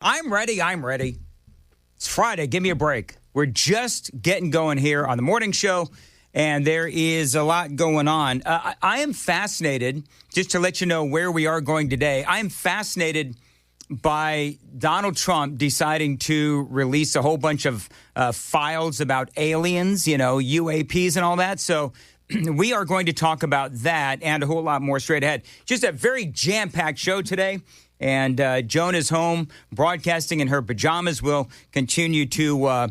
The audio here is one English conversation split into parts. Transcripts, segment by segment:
I'm ready. It's Friday. Give me a break. We're just getting going here on the morning show, and there is a lot going on. I am fascinated, just to let you know where we are going today, I am fascinated by Donald Trump deciding to release a whole bunch of files about aliens, UAPs and all that. So we are going to talk about that and a whole lot more straight ahead. Just a very jam-packed show today. And Joan is home broadcasting in her pajamas. We'll continue to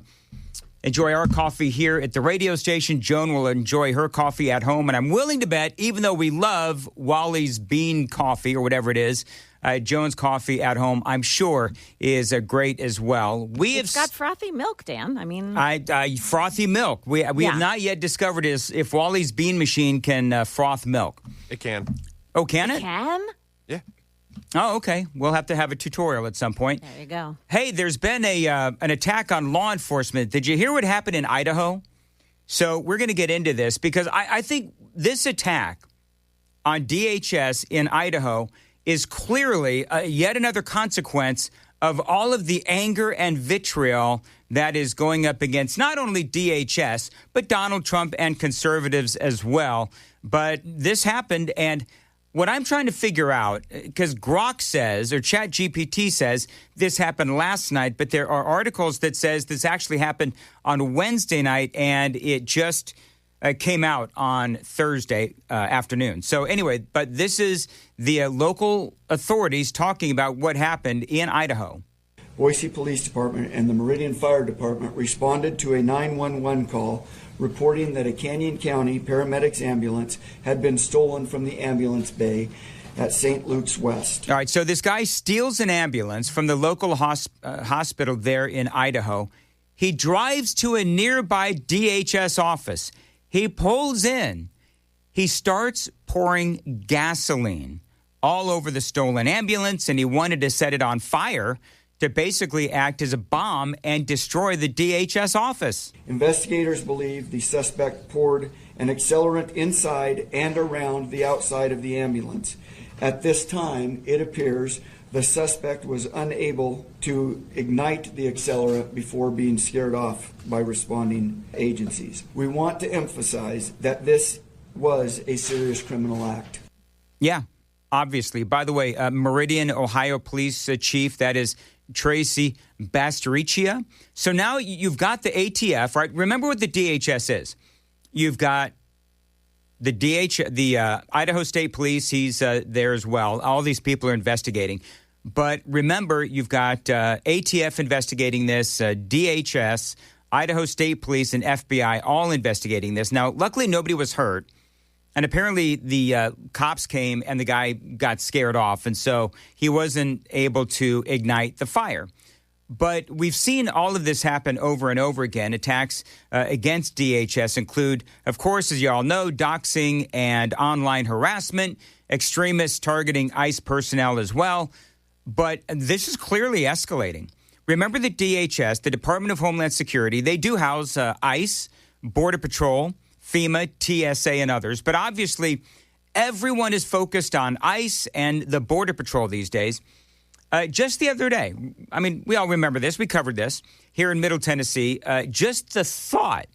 enjoy our coffee here at the radio station. Joan will enjoy her coffee at home. And I'm willing to bet, even though we love Wally's Bean Coffee or whatever it is, Joan's coffee at home, I'm sure, is great as well. It's got frothy milk, Dan. Frothy milk. We have not yet discovered if Wally's Bean Machine can froth milk. It can. Oh, can it? It can? Yeah. Oh, okay. We'll have to have a tutorial at some point. There you go. Hey, there's been an attack on law enforcement. Did you hear what happened in Idaho? So we're going to get into this because I think this attack on DHS in Idaho is clearly yet another consequence of all of the anger and vitriol that is going up against not only DHS, but Donald Trump and conservatives as well. But this happened, and what I'm trying to figure out, because Grok says, or ChatGPT says, this happened last night, but there are articles that says this actually happened on Wednesday night, and it just came out on Thursday afternoon. So anyway, but this is the local authorities talking about what happened in Idaho. Boise Police Department and the Meridian Fire Department responded to a 911 call reporting that a Canyon County paramedics ambulance had been stolen from the ambulance bay at St. Luke's West. All right, so this guy steals an ambulance from the local hospital there in Idaho. He drives to a nearby DHS office. He pulls in. He starts pouring gasoline all over the stolen ambulance, and he wanted to set it on fire to basically act as a bomb and destroy the DHS office. Investigators believe the suspect poured an accelerant inside and around the outside of the ambulance. At this time, it appears the suspect was unable to ignite the accelerant before being scared off by responding agencies. We want to emphasize that this was a serious criminal act. Yeah, obviously. By the way, Meridian, Ohio Police Chief, that is Tracy Bastariccia. So now you've got the ATF, right? Remember what the DHS is. You've got the Idaho State Police. He's there as well. All these people are investigating. But remember, you've got ATF investigating this, DHS, Idaho State Police, and FBI all investigating this. Now, luckily, nobody was hurt. And apparently the cops came and the guy got scared off. And so he wasn't able to ignite the fire. But we've seen all of this happen over and over again. Attacks against DHS include, of course, as you all know, doxing and online harassment, extremists targeting ICE personnel as well. But this is clearly escalating. Remember that DHS, the Department of Homeland Security, they do house ICE, Border Patrol, FEMA, TSA, and others. But obviously, everyone is focused on ICE and the Border Patrol these days. Just the other day, we all remember this. We covered this here in Middle Tennessee. Just the thought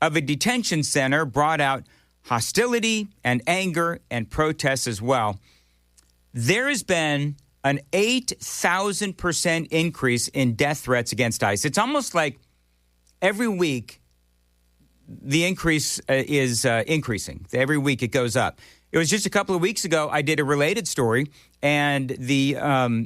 of a detention center brought out hostility and anger and protests as well. There has been an 8,000% increase in death threats against ICE. It's almost like every week the increase is increasing. Every week it goes up. It was just a couple of weeks ago I did a related story, and the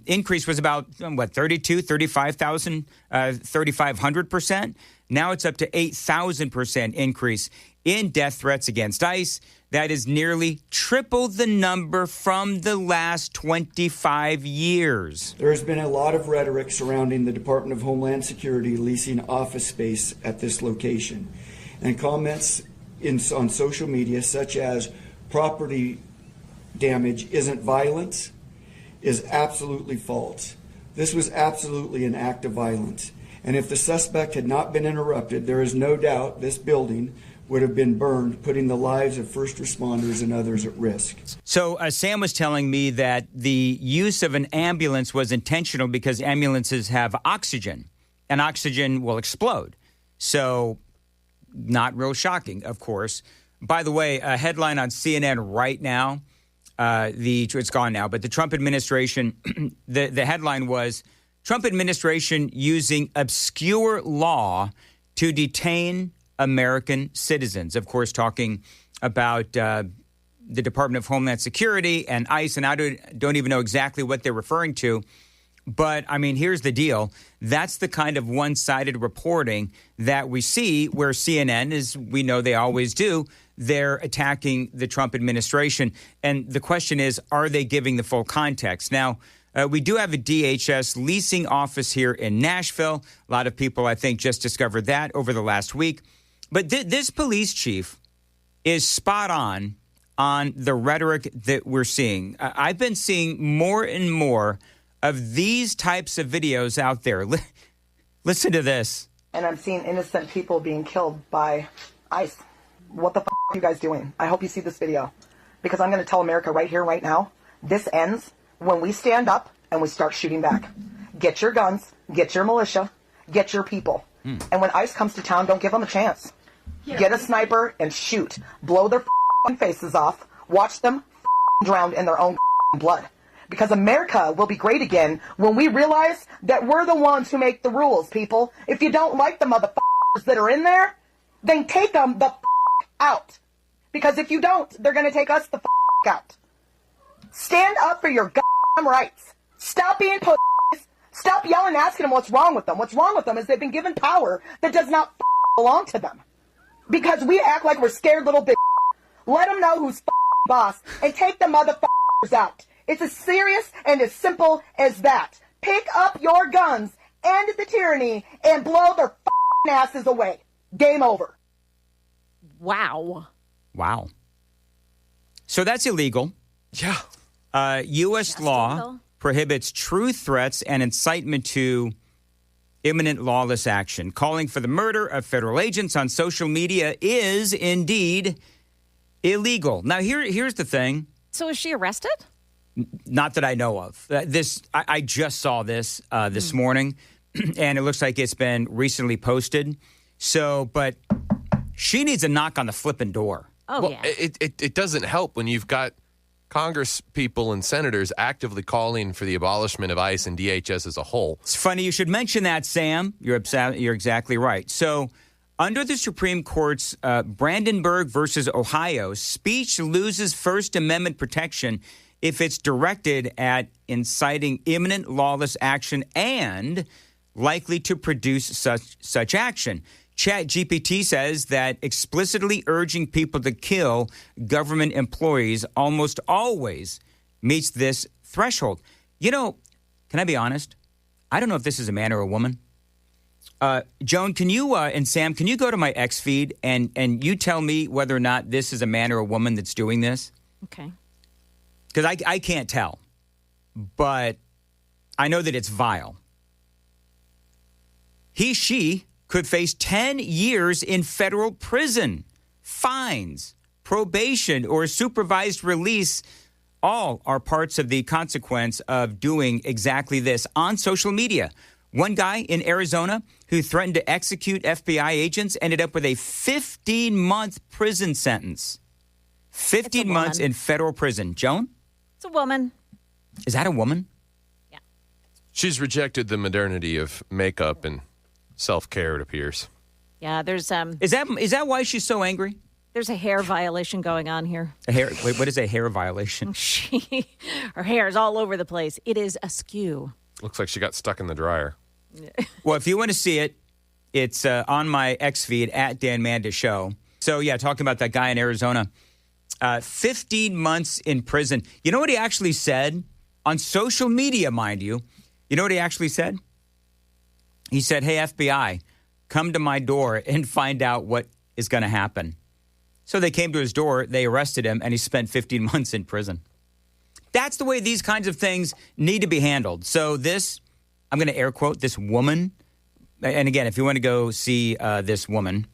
increase was about, 3,500%. Now it's up to 8,000% increase in death threats against ICE. That is nearly triple the number from the last 25 years. There has been a lot of rhetoric surrounding the Department of Homeland Security leasing office space at this location. And comments on social media such as property damage isn't violence is absolutely false. This was absolutely an act of violence. And if the suspect had not been interrupted, there is no doubt this building would have been burned, putting the lives of first responders and others at risk. So Sam was telling me that the use of an ambulance was intentional because ambulances have oxygen, and oxygen will explode. So not real shocking, of course. By the way, a headline on CNN right now, it's gone now, but the Trump administration, the headline was, Trump administration using obscure law to detain American citizens. Of course, talking about the Department of Homeland Security and ICE, and I don't even know exactly what they're referring to. But, I mean, here's the deal. That's the kind of one-sided reporting that we see where CNN, as we know they always do, they're attacking the Trump administration. And the question is, are they giving the full context? Now, we do have a DHS leasing office here in Nashville. A lot of people, I think, just discovered that over the last week. But this police chief is spot on the rhetoric that we're seeing. I've been seeing more and more of these types of videos out there. Listen to this. And I'm seeing innocent people being killed by ICE. What the are you guys doing? I hope you see this video. Because I'm going to tell America right here, right now, this ends when we stand up and we start shooting back. Get your guns, get your militia, get your people. And when ICE comes to town, don't give them a chance. Get a sniper and shoot. Blow their faces off. Watch them drown in their own blood. Because America will be great again when we realize that we're the ones who make the rules, people. If you don't like the motherfuckers that are in there, then take them the out. Because if you don't, they're going to take us the out. Stand up for your goddamn rights. Stop being pussies. Stop yelling, asking them what's wrong with them. What's wrong with them is they've been given power that does not belong to them. Because we act like we're scared little bitches. Let them know who's boss and take the motherfuckers out. It's as serious and as simple as that. Pick up your guns, end the tyranny, and blow their asses away. Game over. Wow. Wow. So that's illegal. Yeah. U.S. law prohibits true threats and incitement to imminent lawless action. Calling for the murder of federal agents on social media is indeed illegal. Now, here's the thing. So is she arrested? Not that I know of. I just saw this this morning, and it looks like it's been recently posted. So, but she needs a knock on the flipping door. Oh, well, yeah. It doesn't help when you've got Congress people and senators actively calling for the abolishment of ICE and DHS as a whole. It's funny you should mention that, Sam. You're exactly right. So, under the Supreme Court's Brandenburg versus Ohio, speech loses First Amendment protection if it's directed at inciting imminent lawless action and likely to produce such action. ChatGPT says that explicitly urging people to kill government employees almost always meets this threshold. You know, can I be honest? I don't know if this is a man or a woman. Joan, can you and Sam, can you go to my X feed and you tell me whether or not this is a man or a woman that's doing this? Okay. Because I can't tell, but I know that it's vile. She could face 10 years in federal prison, fines, probation, or supervised release. All are parts of the consequence of doing exactly this on social media. One guy in Arizona who threatened to execute FBI agents ended up with a 15-month prison sentence. 15 months in federal prison. Joan? It's a woman. Is that a woman? Yeah. She's rejected the modernity of makeup and self-care, it appears. Yeah, there's Is that why she's so angry? there's a hair violation going on here. Wait, what is a hair violation? Her hair is all over the place. It is askew. Looks like she got stuck in the dryer. Well, if you want to see it, it's on my X feed at Dan Mandis Show. So, yeah, talking about that guy in Arizona. 15 months in prison. You know what he actually said? On social media, mind you. You know what he actually said? He said, hey, FBI, come to my door and find out what is going to happen. So they came to his door, they arrested him, and he spent 15 months in prison. That's the way these kinds of things need to be handled. So this, I'm going to air quote, this woman, and again, if you want to go see this woman,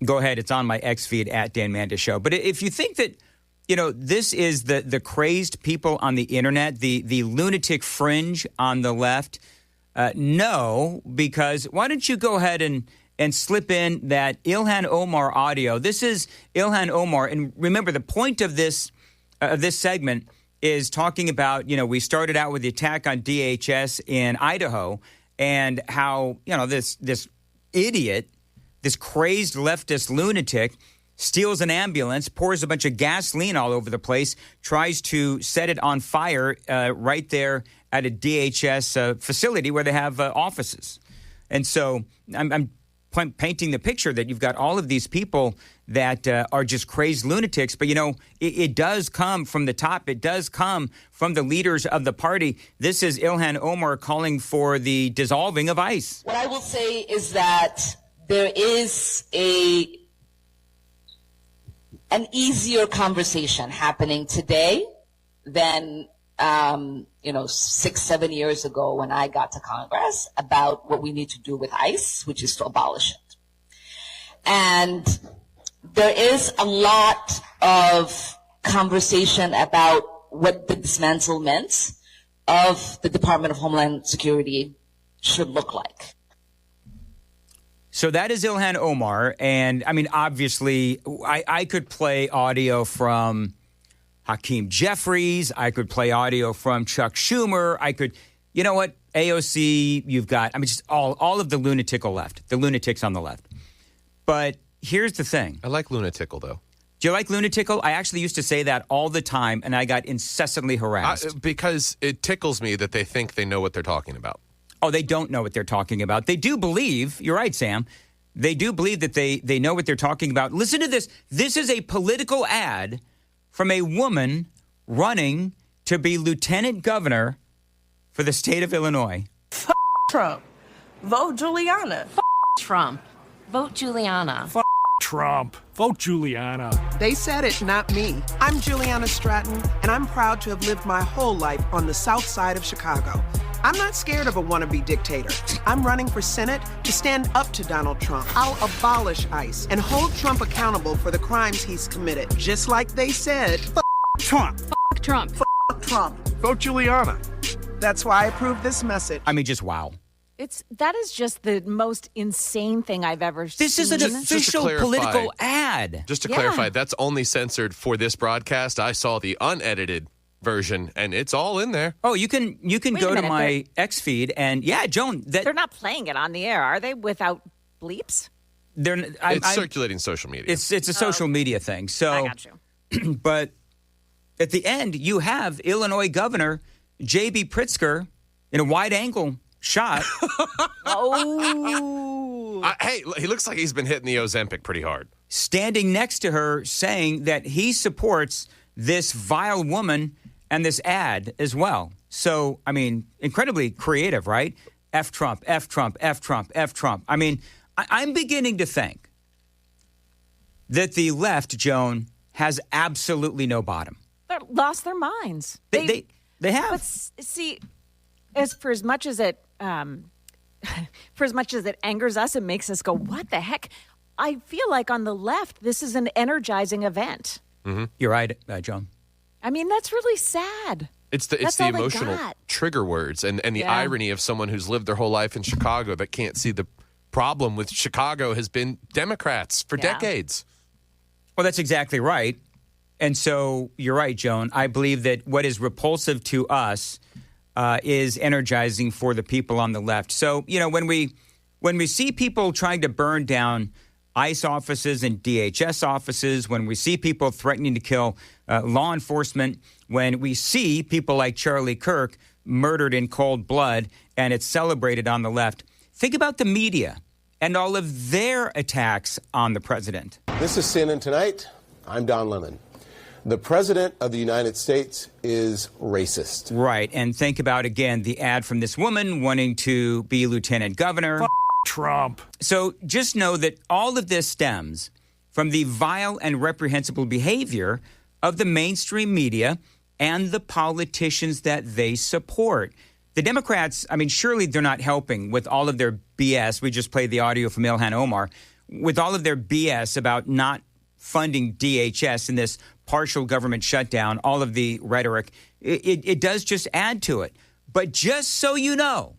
Go ahead. It's on my X feed at Dan Mandis Show. But if you think that, this is the crazed people on the internet, the lunatic fringe on the left, no, because why don't you go ahead and slip in that Ilhan Omar audio. This is Ilhan Omar. And remember, the point of this segment is talking about, we started out with the attack on DHS in Idaho and how, this idiot, this crazed leftist lunatic steals an ambulance, pours a bunch of gasoline all over the place, tries to set it on fire right there at a DHS facility where they have offices. And so I'm painting the picture that you've got all of these people that are just crazed lunatics. But, it does come from the top. It does come from the leaders of the party. This is Ilhan Omar calling for the dissolving of ICE. What I will say is that there is an easier conversation happening today than 6-7 years ago when I got to Congress about what we need to do with ICE, which is to abolish it. And there is a lot of conversation about what the dismantlement of the Department of Homeland Security should look like. So that is Ilhan Omar. And, obviously, I could play audio from Hakeem Jeffries. I could play audio from Chuck Schumer. I could, you know what, AOC, you've got, just all of the lunatical left, the lunatics on the left. But here's the thing. I like lunatical, though. Do you like lunatical? I actually used to say that all the time, and I got incessantly harassed. Because it tickles me that they think they know what they're talking about. Oh, they don't know what they're talking about. They do believe, you're right, Sam, they do believe that they know what they're talking about. Listen to this. This is a political ad from a woman running to be lieutenant governor for the state of Illinois. F Trump. Vote Juliana. F Trump. Vote Juliana. F Trump. Vote Juliana. They said it, not me. I'm Juliana Stratton, and I'm proud to have lived my whole life on the south side of Chicago. I'm not scared of a wannabe dictator. I'm running for Senate to stand up to Donald Trump. I'll abolish ICE and hold Trump accountable for the crimes he's committed. Just like they said, F Trump. F Trump. F Trump. Vote Juliana. That's why I approve this message. Just wow. That is just the most insane thing I've ever seen. This is an official political ad. Just to clarify, that's only censored for this broadcast. I saw the unedited version, and it's all in there. Oh, you can go to my X feed, and Joan, they're not playing it on the air, are they? Without bleeps? It's circulating social media. It's a social media thing. So, I got you. But at the end, you have Illinois Governor J.B. Pritzker in a wide-angle shot. Hey, he looks like he's been hitting the Ozempic pretty hard. Standing next to her, saying that he supports this vile woman and this ad as well. So, incredibly creative, right? F Trump, F Trump, F Trump, F Trump. I'm beginning to think that the left, Joan, has absolutely no bottom. They lost their minds. They have. But see, for as much as it angers us and makes us go, what the heck? I feel like on the left, this is an energizing event. Mm-hmm. You're right, Joan. That's really sad. It's the emotional trigger words and the irony of someone who's lived their whole life in Chicago that can't see the problem with Chicago has been Democrats for decades. Well, that's exactly right. And so you're right, Joan. I believe that what is repulsive to us is energizing for the people on the left. So, when we see people trying to burn down ICE offices and DHS offices, when we see people threatening to kill law enforcement, when we see people like Charlie Kirk murdered in cold blood and it's celebrated on the left, think about the media and all of their attacks on the president. This is CNN Tonight. I'm Don Lemon. The president of the United States is racist. Right. And think about, again, the ad from this woman wanting to be lieutenant governor. Trump. So just know that all of this stems from the vile and reprehensible behavior of the mainstream media and the politicians that they support. The Democrats, surely they're not helping with all of their BS. We just played the audio from Ilhan Omar. with all of their BS about not funding DHS in this partial government shutdown, all of the rhetoric, it does just add to it. But just so you know,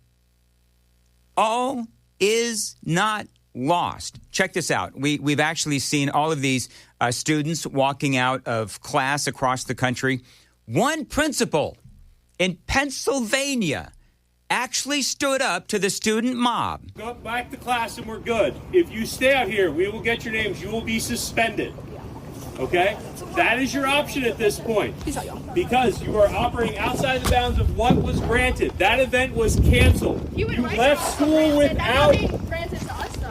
all is not lost. Check this out. We've actually seen all of these students walking out of class across the country. One principal in Pennsylvania actually stood up to the student mob. Go back to class and we're good. If you stay out here, we will get your names. You will be suspended. Okay? That is your option at this point. Because you are operating outside the bounds of what was granted. That event was canceled. You left school without...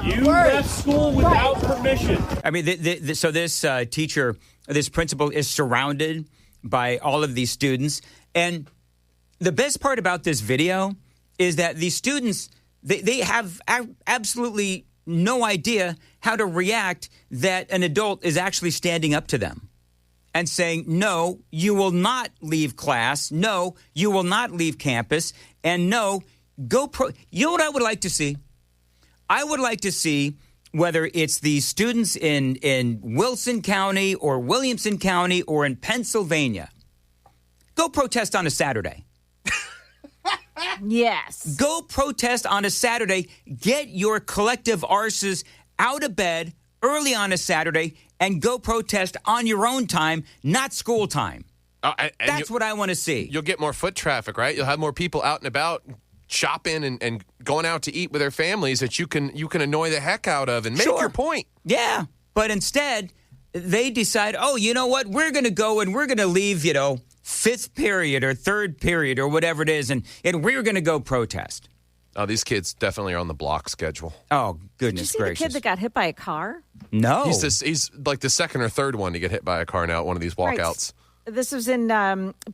You left school without permission. I mean, so this teacher, this principal is surrounded by all of these students. And the best part about this video is that these students, they have absolutely no idea how to react that an adult is actually standing up to them and saying, no, you will not leave class. No, you will not leave campus. And no, you know what I would like to see? I would like to see whether it's the students in Wilson County or Williamson County or in Pennsylvania. Go protest on a Saturday. Yes. Go protest on a Saturday. Get your collective arses out of bed early on a Saturday and go protest on your own time, not school time. That's what I want to see. You'll get more foot traffic, right? You'll have more people out and about shopping and going out to eat with their families that you can annoy the heck out of and make your point. Yeah, but instead they decide, oh, you know what? We're going to go and we're going to leave, fifth period or third period or whatever it is, and we're going to go protest. Oh, these kids definitely are on the block schedule. Oh, goodness gracious. Did you see the kid that got hit by a car? No. He's like the second or third one to get hit by a car now at one of these walkouts. Right. This was in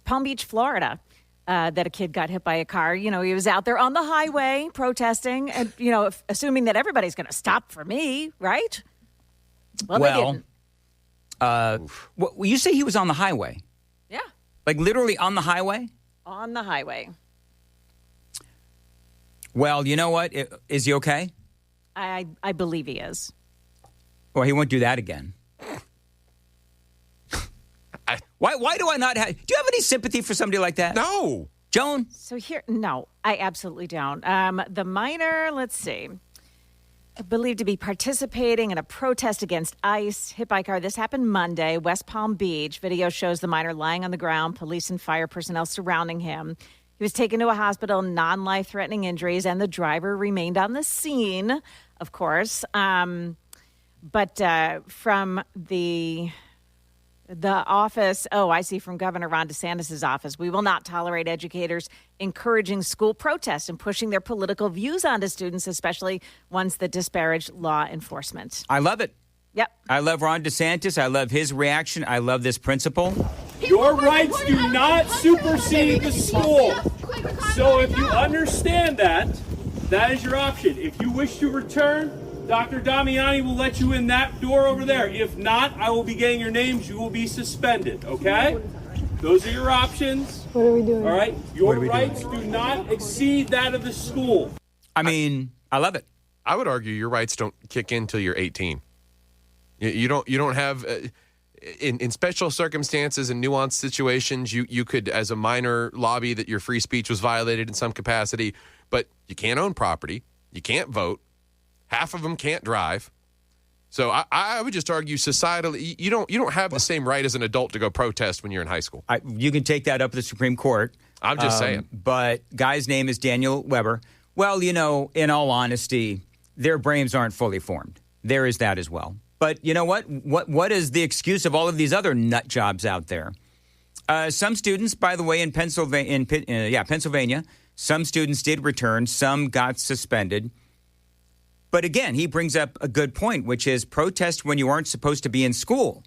Palm Beach, Florida. That a kid got hit by a car. He was out there on the highway protesting and, assuming that everybody's going to stop for me, right? Well, they didn't. You say he was on the highway? Yeah. Like literally on the highway? On the highway. Well, you know what? Is he okay? I believe he is. Well, he won't do that again. Why do I not have... Do you have any sympathy for somebody like that? No. Joan? No, I absolutely don't. The minor, let's see, believed to be participating in a protest against ICE, hit by a car. This happened Monday, West Palm Beach. Video shows the minor lying on the ground, police and fire personnel surrounding him. He was taken to a hospital, non-life-threatening injuries, and the driver remained on the scene, of course. But from the office, I see from Governor Ron DeSantis' office, we will not tolerate educators encouraging school protests and pushing their political views onto students, especially ones that disparage law enforcement. I love it. Yep. I love Ron DeSantis. I love his reaction. I love this principal. Your rights do not supersede the school. So if you understand that is your option. If you wish to return, Dr. Damiani will let you in that door over there. If not, I will be getting your names. You will be suspended, okay? Those are your options. What are we doing? All right? Your rights do not exceed that of the school. I mean, I love it. I would argue your rights don't kick in until you're 18. You don't have... in special circumstances and nuanced situations, you could, as a minor, lobby that your free speech was violated in some capacity, but you can't own property. You can't vote. Half of them can't drive. So I would just argue societally, you don't have the same right as an adult to go protest when you're in high school. You can take that up at the Supreme Court. I'm just saying. But guy's name is Daniel Weber. Well, in all honesty, their brains aren't fully formed. There is that as well. But you know what? What is the excuse of all of these other nut jobs out there? Some students, by the way, in Pennsylvania, some students did return. Some got suspended. But again, he brings up a good point, which is protest when you aren't supposed to be in school.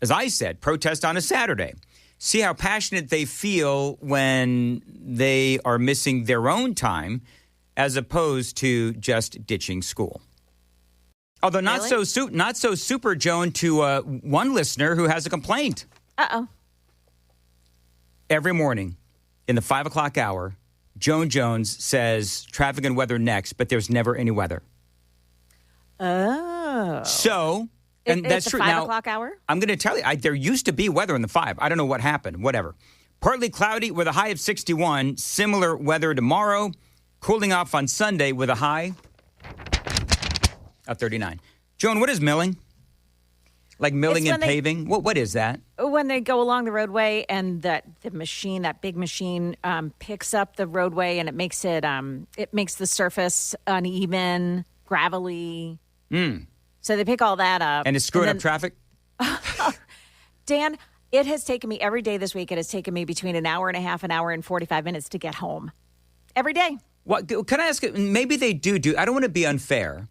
As I said, protest on a Saturday. See how passionate they feel when they are missing their own time as opposed to just ditching school. Although not so super, Joan, to one listener who has a complaint. Uh-oh. Every morning in the 5 o'clock hour, Joan Jones says traffic and weather next, but there's never any weather. Oh. Oh. So, and that's it's true. the 5 Now, o'clock hour? I'm going to tell you, there used to be weather in the 5. I don't know what happened. Whatever. Partly cloudy with a high of 61. Similar weather tomorrow. Cooling off on Sunday with a high of 39. Joan, what is milling? Like milling and paving? What is that? When they go along the roadway and that big machine picks up the roadway and it makes the surface uneven, gravelly. So they pick all that up. And it's screwing up traffic? Dan, it has taken me every day this week. It has taken me between an hour and a half, an hour and 45 minutes to get home. Every day. What can I ask? Maybe they do. I don't want to be unfair,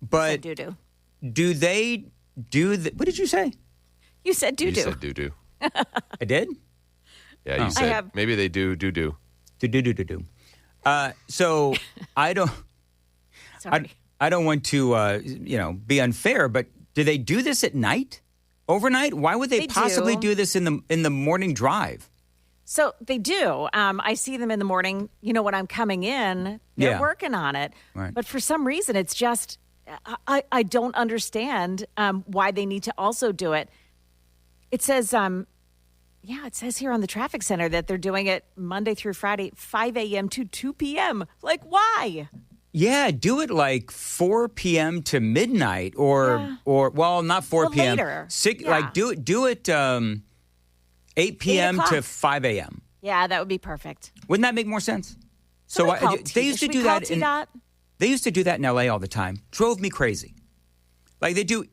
but do they do? What did you say? You said do. You said do. I did. Yeah, you said maybe they do. Do. So I don't. Sorry. I don't want to be unfair, but do they do this at night, overnight? Why would they possibly do this in the morning drive? So they do. I see them in the morning. When I'm coming in, they're working on it. Right. But for some reason, it's just I don't understand why they need to also do it. It says, it says here on the traffic center that they're doing it Monday through Friday, 5 a.m. to 2 p.m. Like, why? Yeah, do it like 4 p.m. to midnight, or not 4 p.m. Later. Like do it 8 p.m. to 5 a.m. Yeah, that would be perfect. Wouldn't that make more sense? So they used to do that. They used to do that in L.A. all the time. Drove me crazy. Like they do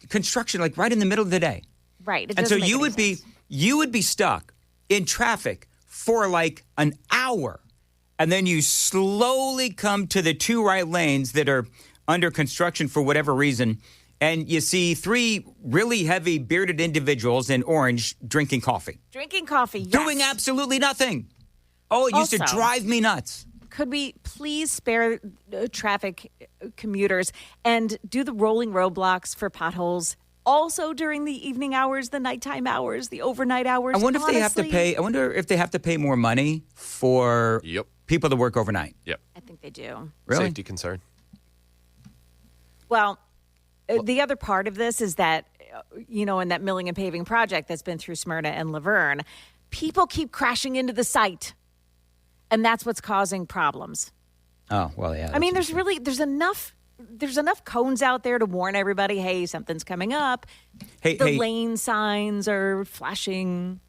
construction like right in the middle of the day. Right. And so you would be stuck in traffic for like an hour, and then you slowly come to the 2 right lanes that are under construction for whatever reason. And you see 3 really heavy bearded individuals in orange drinking coffee. Drinking coffee, yes. Doing absolutely nothing. Oh, it used to drive me nuts. Could we please spare traffic commuters and do the rolling roadblocks for potholes also during the evening hours, the nighttime hours, the overnight hours? I wonder if they have to pay more money for people to work overnight. Yep. I think they do. Really? Safety concern. Well, the other part of this is that, in that milling and paving project that's been through Smyrna and Laverne, people keep crashing into the site. And that's what's causing problems. Oh, well, yeah. I mean, there's enough cones out there to warn everybody, hey, something's coming up. The lane signs are flashing,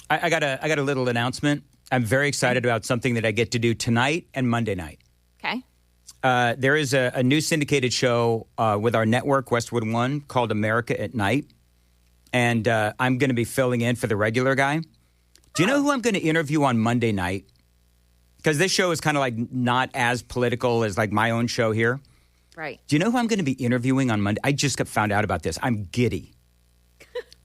I got a little announcement. I'm very excited about something that I get to do tonight and Monday night. Okay. There is a new syndicated show with our network, Westwood One, called America at Night. And I'm going to be filling in for the regular guy. Do you know who I'm going to interview on Monday night? Because this show is kind of like not as political as like my own show here. Right. Do you know who I'm going to be interviewing on Monday? I just found out about this. I'm giddy.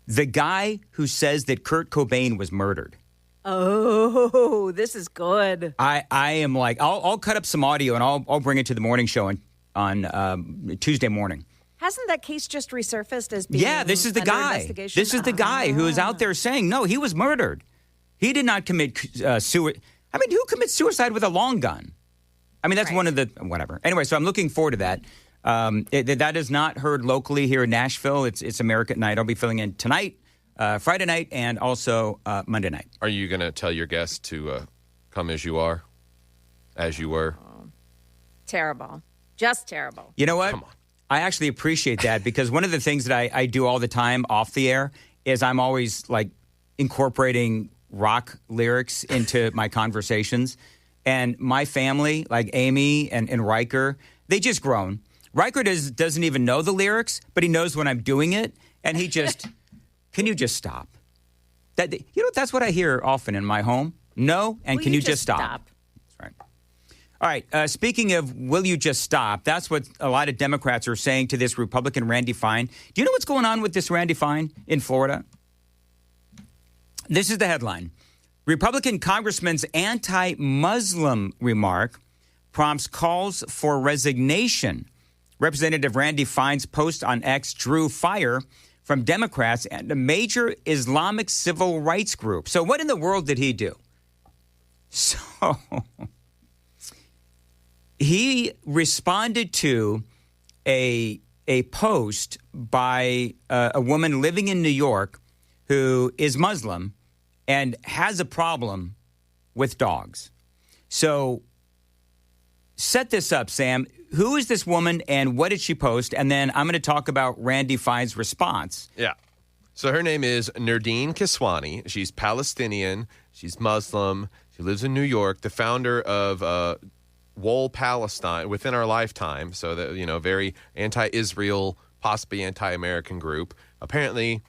The guy who says that Kurt Cobain was murdered. Oh, this is good. I am like, I'll cut up some audio and I'll bring it to the morning show on Tuesday morning. Hasn't that case just resurfaced as being this is the guy. This is the guy who is out there saying, no, he was murdered. He did not commit suicide. I mean, who commits suicide with a long gun? I mean, that's one of the, whatever. Anyway, so I'm looking forward to that. That is not heard locally here in Nashville. It's America at Night. I'll be filling in tonight, Friday night, and also Monday night. Are you going to tell your guests to come as you are, as you were? Terrible. Just terrible. You know what? Come on. I actually appreciate that because one of the things that I do all the time off the air is I'm always like incorporating rock lyrics into my conversations. And my family, like Amy and Riker, they just groan. Riker doesn't even know the lyrics, but he knows when I'm doing it. And he just, can you just stop? That's what I hear often in my home. No, and can you just stop? That's right. All right. Speaking of will you just stop, that's what a lot of Democrats are saying to this Republican Randy Fine. Do you know what's going on with this Randy Fine in Florida? This is the headline. Republican congressman's anti-Muslim remark prompts calls for resignation. Representative Randy Fine's post on X drew fire from Democrats and a major Islamic civil rights group. So what in the world did he do? So he responded to a a post by a woman living in New York who is Muslim and has a problem with dogs. So set this up, Sam. Who is this woman and what did she post? And then I'm going to talk about Randy Fine's response. Yeah. So her name is Nurdeen Kiswani. She's Palestinian. She's Muslim. She lives in New York. The founder of Wool Palestine, Within Our Lifetime. So that, very anti-Israel, possibly anti-American group. Apparently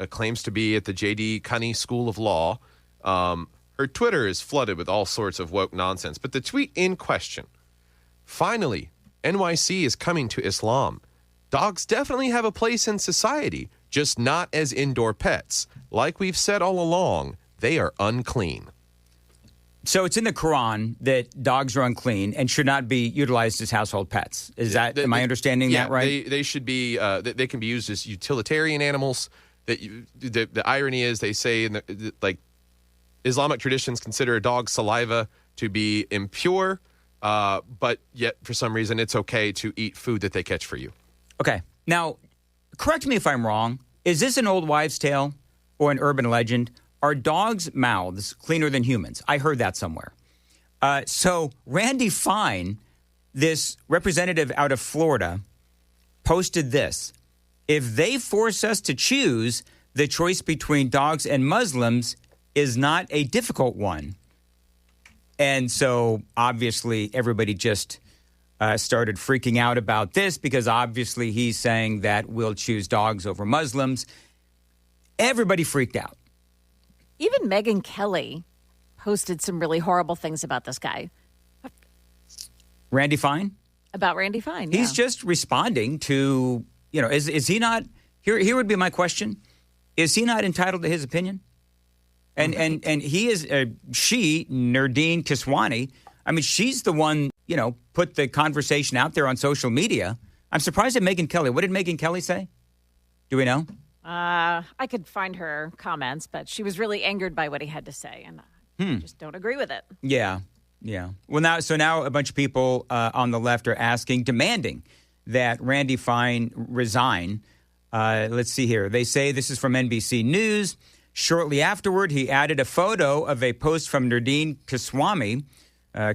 claims to be at the J.D. Cunney School of Law. Her Twitter is flooded with all sorts of woke nonsense. But the tweet in question, finally, NYC is coming to Islam. Dogs definitely have a place in society, just not as indoor pets. Like we've said all along, they are unclean. So it's in the Quran that dogs are unclean and should not be utilized as household pets. Am I understanding that right? They should be. They can be used as utilitarian animals. The irony is they say like Islamic traditions consider a dog's saliva to be impure. But yet, for some reason, it's okay to eat food that they catch for you. Okay. Now, correct me if I'm wrong. Is this an old wives' tale or an urban legend? Are dogs' mouths cleaner than humans? I heard that somewhere. So Randy Fine, this representative out of Florida, posted this. If they force us to choose, the choice between dogs and Muslims is not a difficult one. And so, obviously, everybody just started freaking out about this because, obviously, he's saying that we'll choose dogs over Muslims. Everybody freaked out. Even Megyn Kelly posted some really horrible things about this guy. Randy Fine? About Randy Fine, He's just responding to, is he not, here would be my question. Is he not entitled to his opinion? And he is, she, Nurdeen Kiswani, I mean, she's the one, put the conversation out there on social media. I'm surprised at Megyn Kelly. What did Megyn Kelly say? Do we know? I could find her comments, but she was really angered by what he had to say, and I just don't agree with it. Yeah. Well, now a bunch of people on the left are demanding that Randy Fine resign. Let's see here. They say this is from NBC News. Shortly afterward, he added a photo of a post from Nurdeen Kiswani,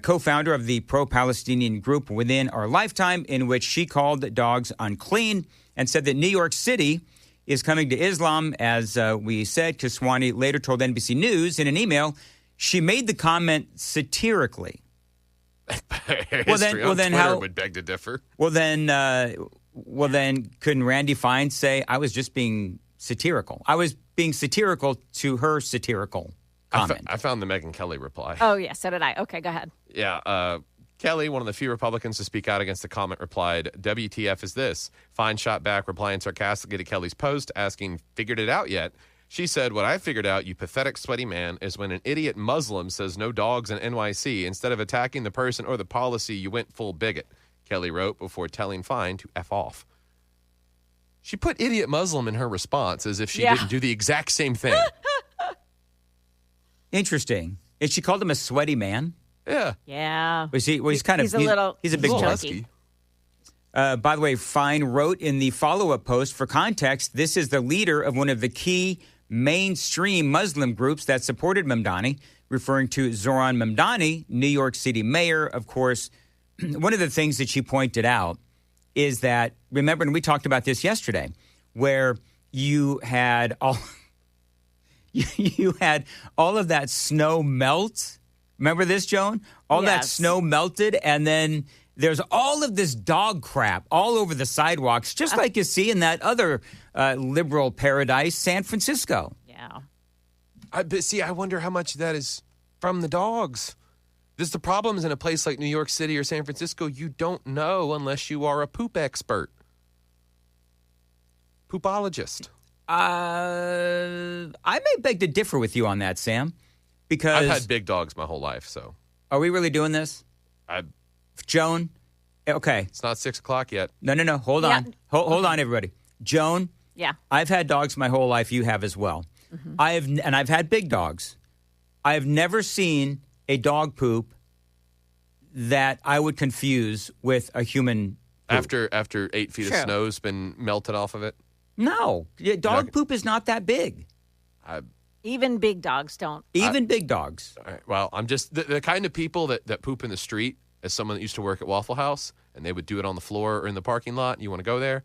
co-founder of the pro-Palestinian group Within Our Lifetime, in which she called dogs unclean and said that New York City is coming to Islam. As we said, Kiswani later told NBC News in an email, she made the comment satirically. Well, then how would beg to differ? Well, then couldn't Randy Fine say, I was just being satirical? I was being satirical to her satirical comment. I found the Megyn Kelly reply. Oh, yeah, so did I. Okay, go ahead. Yeah, Kelly, one of the few Republicans to speak out against the comment, replied, WTF is this? Fine shot back, replying sarcastically to Kelly's post, asking, figured it out yet? She said, what I figured out, you pathetic, sweaty man, is when an idiot Muslim says no dogs in NYC, instead of attacking the person or the policy, you went full bigot, Kelly wrote before telling Fine to F off. She put idiot Muslim in her response as if she didn't do the exact same thing. Interesting. And she called him a sweaty man? Yeah. He's a big husky. By the way, Fine wrote in the follow-up post, for context, this is the leader of one of the key mainstream Muslim groups that supported Mamdani, referring to Zoran Mamdani, New York City mayor. Of course, one of the things that she pointed out is that, remember, and we talked about this yesterday, where you had all of that snow melt. Remember this, Joan? All that snow melted, and then there's all of this dog crap all over the sidewalks, just like you see in that other liberal paradise, San Francisco. Yeah. I wonder how much of that is from the dogs. This the problem is in a place like New York City or San Francisco, you don't know unless you are a poop expert. Poopologist. I may beg to differ with you on that, Sam, because I've had big dogs my whole life, so. Are we really doing this? Joan? Okay. It's not 6 o'clock yet. No. Hold on. Hold on, everybody. Joan? Yeah. I've had dogs my whole life. You have as well. Mm-hmm. I've had big dogs. I have never seen a dog poop that I would confuse with a human After 8 feet of snow's been melted off of it? No. Dog poop is not that big. Even big dogs don't. Even big dogs. All right, well, I'm just the kind of people that poop in the street, as someone that used to work at Waffle House, and they would do it on the floor or in the parking lot, and you want to go there.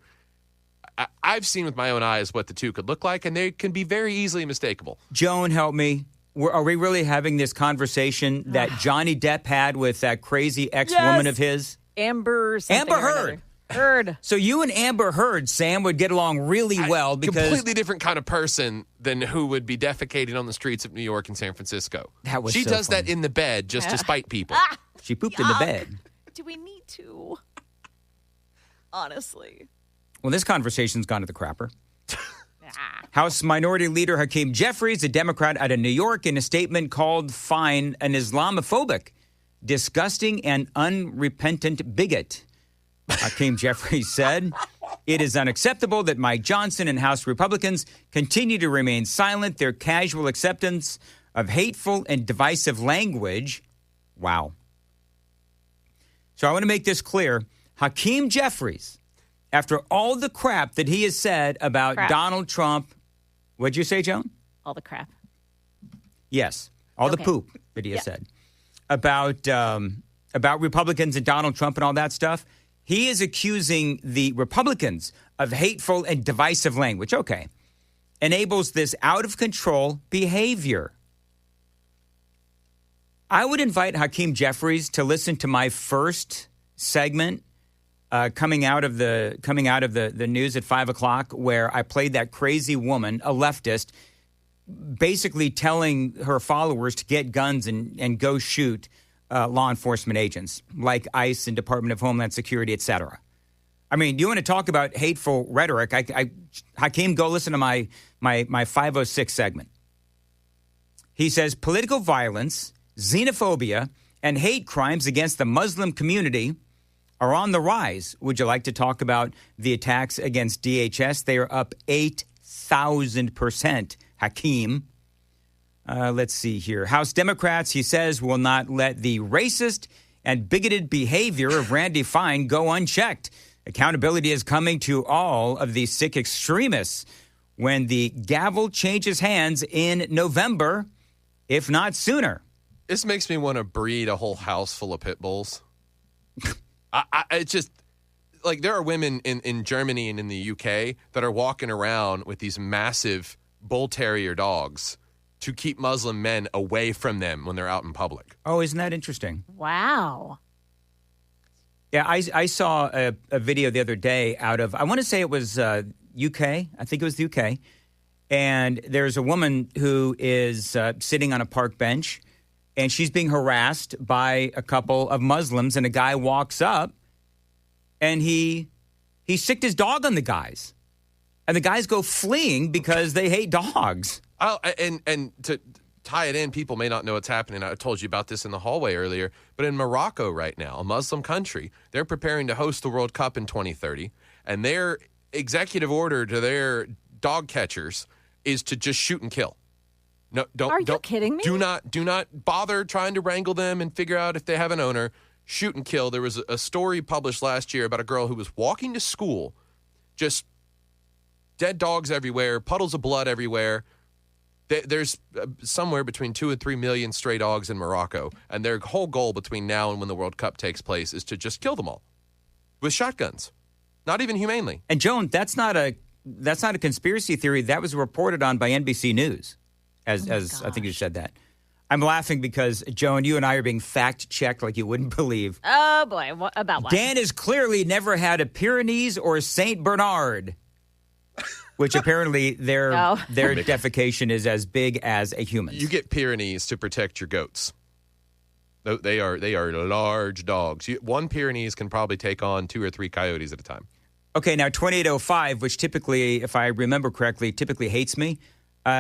I've seen with my own eyes what the two could look like, and they can be very easily mistakable. Joan, help me. Are we really having this conversation that Johnny Depp had with that crazy ex-woman of his? Amber Heard. Heard. So you and Amber Heard, Sam, would get along really well because... Completely different kind of person than who would be defecating on the streets of New York and San Francisco. She does funny. that in the bed just to spite people. She pooped in the bed. Do we need to? Honestly. Well, this conversation's gone to the crapper. House Minority Leader Hakeem Jeffries, a Democrat out of New York, in a statement called Fine an Islamophobic, disgusting, and unrepentant bigot. Hakeem Jeffries said, "It is unacceptable that Mike Johnson and House Republicans continue to remain silent. Their casual acceptance of hateful and divisive language." Wow. So I want to make this clear. Hakeem Jeffries, after all the crap that he has said about Donald Trump, what'd you say, Joan? All the crap. Yes, all the poop that he has said about Republicans and Donald Trump and all that stuff. He is accusing the Republicans of hateful and divisive language. Okay. Enables this out-of-control behavior. I would invite Hakeem Jeffries to listen to my first segment coming out of the news at 5 o'clock, where I played that crazy woman, a leftist, basically telling her followers to get guns and go shoot law enforcement agents like ICE and Department of Homeland Security, et cetera. I mean, you want to talk about hateful rhetoric? Hakeem, go listen to my 506 segment. He says political violence, xenophobia, and hate crimes against the Muslim community are on the rise. Would you like to talk about the attacks against DHS? They are up 8,000%, Hakeem. Let's see here. House Democrats, he says, will not let the racist and bigoted behavior of Randy Fine go unchecked. Accountability is coming to all of these sick extremists when the gavel changes hands in November, if not sooner. This makes me want to breed a whole house full of pit bulls. It's just, like, there are women in Germany and in the UK that are walking around with these massive bull terrier dogs to keep Muslim men away from them when they're out in public. Oh, isn't that interesting? Wow. Yeah, I saw a video the other day out of, I want to say it was UK. I think it was the UK. And there's a woman who is sitting on a park bench, and she's being harassed by a couple of Muslims, and a guy walks up, and he sicked his dog on the guys. And the guys go fleeing because they hate dogs. Oh, and to tie it in, people may not know what's happening. I told you about this in the hallway earlier, but in Morocco right now, a Muslim country, they're preparing to host the World Cup in 2030, and their executive order to their dog catchers is to just shoot and kill. No, don't. Are you kidding me? Do not bother trying to wrangle them and figure out if they have an owner. Shoot and kill. There was a story published last year about a girl who was walking to school, just dead dogs everywhere, puddles of blood everywhere. There's somewhere between 2 and 3 million stray dogs in Morocco, and their whole goal between now and when the World Cup takes place is to just kill them all with shotguns, not even humanely. And Joan, that's not a conspiracy theory. That was reported on by NBC News, as I think you said that. I'm laughing because, Joan, you and I are being fact-checked like you wouldn't believe. Oh, boy. About what? Dan has clearly never had a Pyrenees or St. Bernard, which apparently their defecation is as big as a human's. You get Pyrenees to protect your goats. They are large dogs. One Pyrenees can probably take on 2 or 3 coyotes at a time. Okay, now 2805, which typically, if I remember correctly, typically hates me.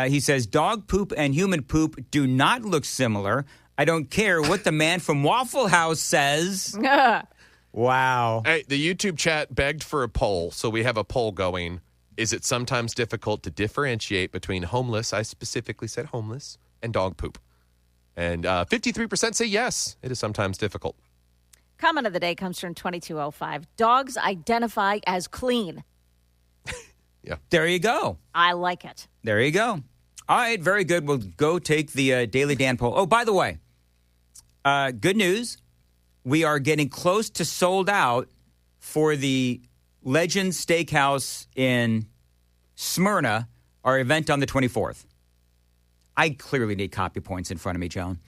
He says, dog poop and human poop do not look similar. I don't care what the man from Waffle House says. Wow. Hey, the YouTube chat begged for a poll, so we have a poll going. Is it sometimes difficult to differentiate between homeless, I specifically said homeless, and dog poop? And 53% say yes, it is sometimes difficult. Comment of the day comes from 2205. Dogs identify as clean. Yeah. There you go. I like it. There you go. All right, very good. We'll go take the Daily Dan poll. Oh, by the way, good news. We are getting close to sold out for the Legend Steakhouse in Smyrna, our event on the 24th. I clearly need copy points in front of me, Joan.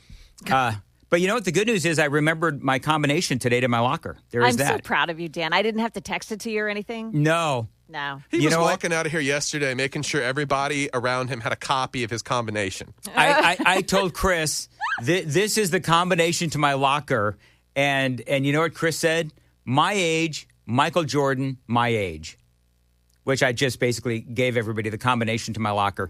But you know what? The good news is I remembered my combination today to my locker. There is I'm that. so proud of you, Dan. I didn't have to text it to you or anything. No. No. He was walking out of here yesterday making sure everybody around him had a copy of his combination. I told Chris, this is the combination to my locker. And you know what Chris said? My age, Michael Jordan, my age. Which I just basically gave everybody the combination to my locker.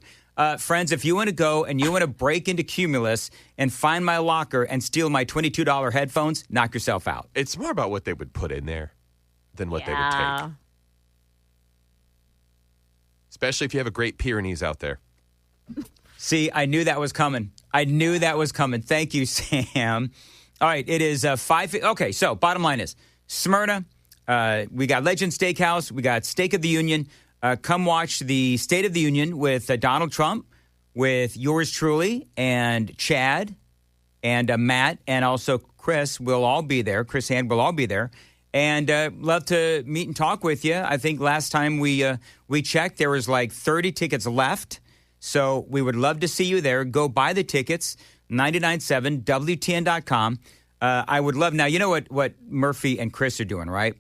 Friends, if you want to go and you want to break into Cumulus and find my locker and steal my $22 headphones, knock yourself out. It's more about what they would put in there than what they would take. Especially if you have a great Pyrenees out there. See, I knew that was coming. Thank you, Sam. All right, it is 5. Okay, so bottom line is Smyrna. We got Legend Steakhouse. We got Steak of the Union. Come watch the State of the Union with Donald Trump, with yours truly, and Chad, and Matt, and also Chris will all be there. Chris Hand will all be there. And love to meet and talk with you. I think last time we checked, there was like 30 tickets left. So we would love to see you there. Go buy the tickets, 997WTN.com. I would love, now you know what Murphy and Chris are doing, right?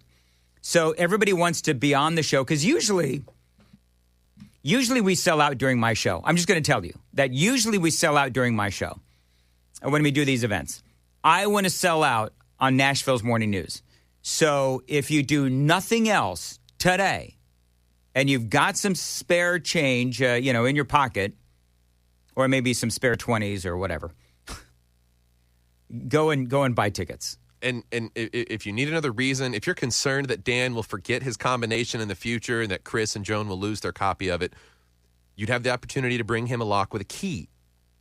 So everybody wants to be on the show because usually we sell out during my show. I'm just going to tell you that usually we sell out during my show when we do these events. I want to sell out on Nashville's Morning News. So if you do nothing else today and you've got some spare change, in your pocket, or maybe some spare 20s or whatever, go and buy tickets. And if you need another reason, if you're concerned that Dan will forget his combination in the future and that Chris and Joan will lose their copy of it, you'd have the opportunity to bring him a lock with a key.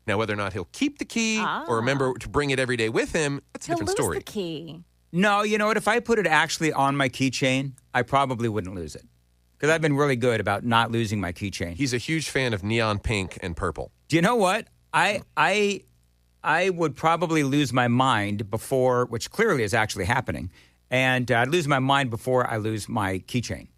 Now, whether or not he'll keep the key or remember to bring it every day with him, that's a different story. He'll lose the key. No, you know what? If I put it actually on my keychain, I probably wouldn't lose it. Because I've been really good about not losing my keychain. He's a huge fan of neon pink and purple. Do you know what? I would probably lose my mind before, which clearly is actually happening, and I'd lose my mind before I lose my keychain.